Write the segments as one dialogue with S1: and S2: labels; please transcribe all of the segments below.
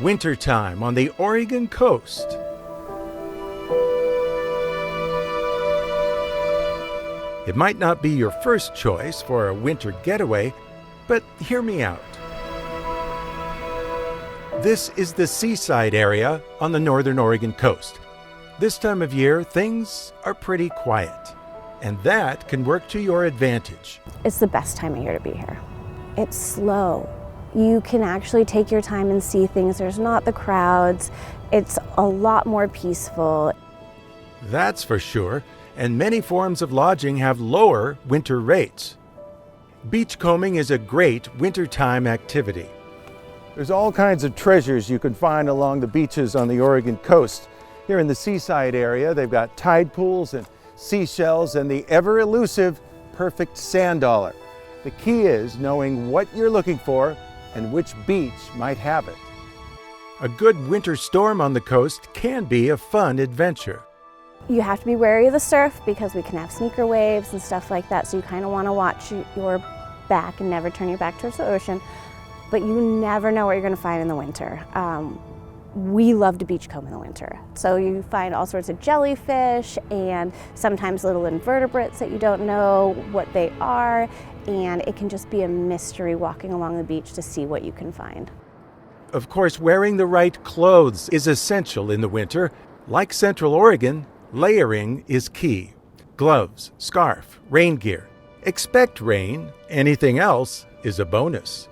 S1: Wintertime on the Oregon coast. It might not be your first choice for a winter getaway, but hear me out. This is the Seaside area on the northern Oregon coast. This time of year, things are pretty quiet, and that can work to your advantage.
S2: It's the best time of year to be here. It's slow. You can actually take your time and see things. There's not the crowds. It's a lot more peaceful.
S1: That's for sure, and many forms of lodging have lower winter rates. Beachcombing is a great wintertime activity. There's all kinds of treasures you can find along the beaches on the Oregon coast. Here in the Seaside area, they've got tide pools and seashells and the ever-elusive perfect sand dollar. The key is knowing what you're looking for and which beach might have it. A good winter storm on the coast can be a fun adventure.
S2: You have to be wary of the surf because we can have sneaker waves and stuff like that, so you kind of want to watch your back and never turn your back towards the ocean. But you never know what you're going to find in the winter. We love to beachcomb in the winter. So you find all sorts of jellyfish and sometimes little invertebrates that you don't know what they are. And it can just be a mystery walking along the beach to see what you can find.
S1: Of course, wearing the right clothes is essential in the winter. Like Central Oregon, layering is key. Gloves, scarf, rain gear. Expect rain. Anything else is a bonus.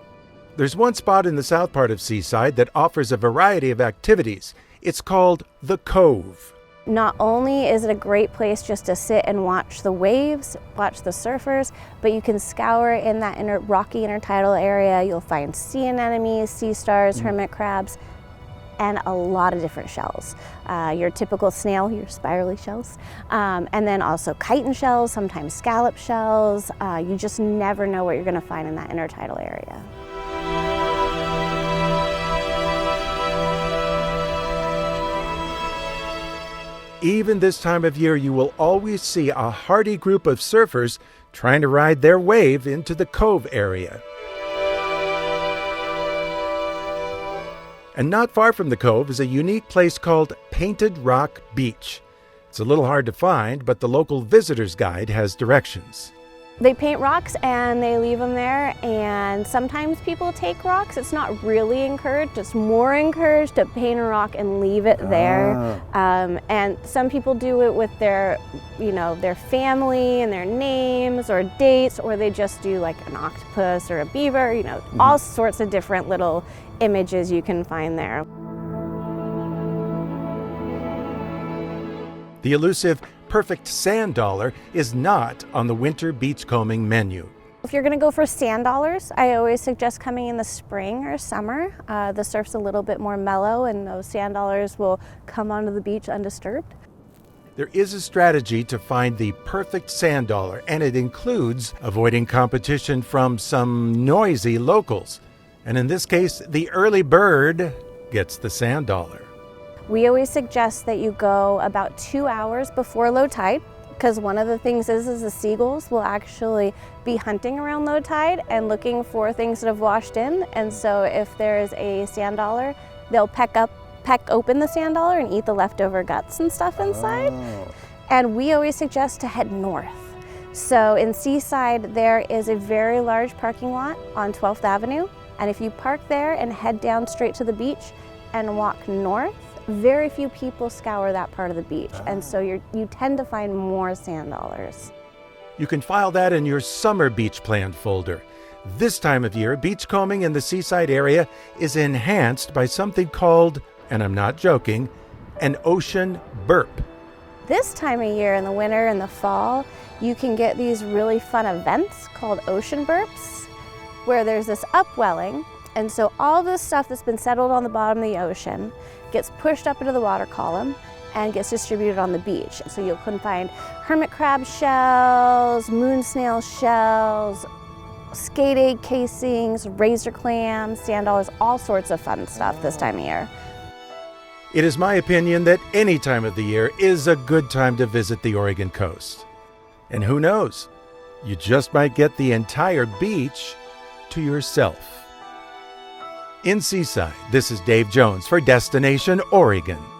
S1: There's one spot in the south part of Seaside that offers a variety of activities. It's called The Cove.
S2: Not only is it a great place just to sit and watch the waves, watch the surfers, but you can scour in that rocky intertidal area. You'll find sea anemones, sea stars, hermit crabs, and a lot of different shells. Your typical snail, your spirally shells, and then also chitin shells, sometimes scallop shells. You just never know what you're going to find in that intertidal area.
S1: Even this time of year, you will always see a hardy group of surfers trying to ride their wave into the cove area. And not far from the cove is a unique place called Painted Rock Beach. It's a little hard to find, but the local visitor's guide has directions.
S2: They paint rocks and they leave them there, and sometimes people take rocks. It's not really encouraged. It's more encouraged to paint a rock and leave it there. And some people do it with their, their family and their names or dates, or they just do like an octopus or a beaver, all sorts of different little images you can find there.
S1: The elusive perfect sand dollar is not on the winter beachcombing menu.
S2: If you're going to go for sand dollars, I always suggest coming in the spring or summer. The surf's a little bit more mellow and those sand dollars will come onto the beach undisturbed.
S1: There is a strategy to find the perfect sand dollar, and it includes avoiding competition from some noisy locals. And in this case, the early bird gets the sand dollar.
S2: We always suggest that you go about 2 hours before low tide, because one of the things is the seagulls will actually be hunting around low tide and looking for things that have washed in. And so if there's a sand dollar, they'll peck open the sand dollar and eat the leftover guts and stuff inside. And we always suggest to head north. So in Seaside, there is a very large parking lot on 12th Avenue. And if you park there and head down straight to the beach and walk north, very few people scour that part of the beach, and so you tend to find more sand dollars.
S1: You can file that in your summer beach plan folder. This time of year, beachcombing in the Seaside area is enhanced by something called, and I'm not joking, an ocean burp.
S2: This time of year in the winter and the fall, you can get these really fun events called ocean burps, where there's this upwelling, and so all this stuff that's been settled on the bottom of the ocean gets pushed up into the water column and gets distributed on the beach. So you can find hermit crab shells, moon snail shells, skate egg casings, razor clams, sand dollars, all sorts of fun stuff this time of year.
S1: It is my opinion that any time of the year is a good time to visit the Oregon coast. And who knows, you just might get the entire beach to yourself. In Seaside, this is Dave Jones for Destination Oregon.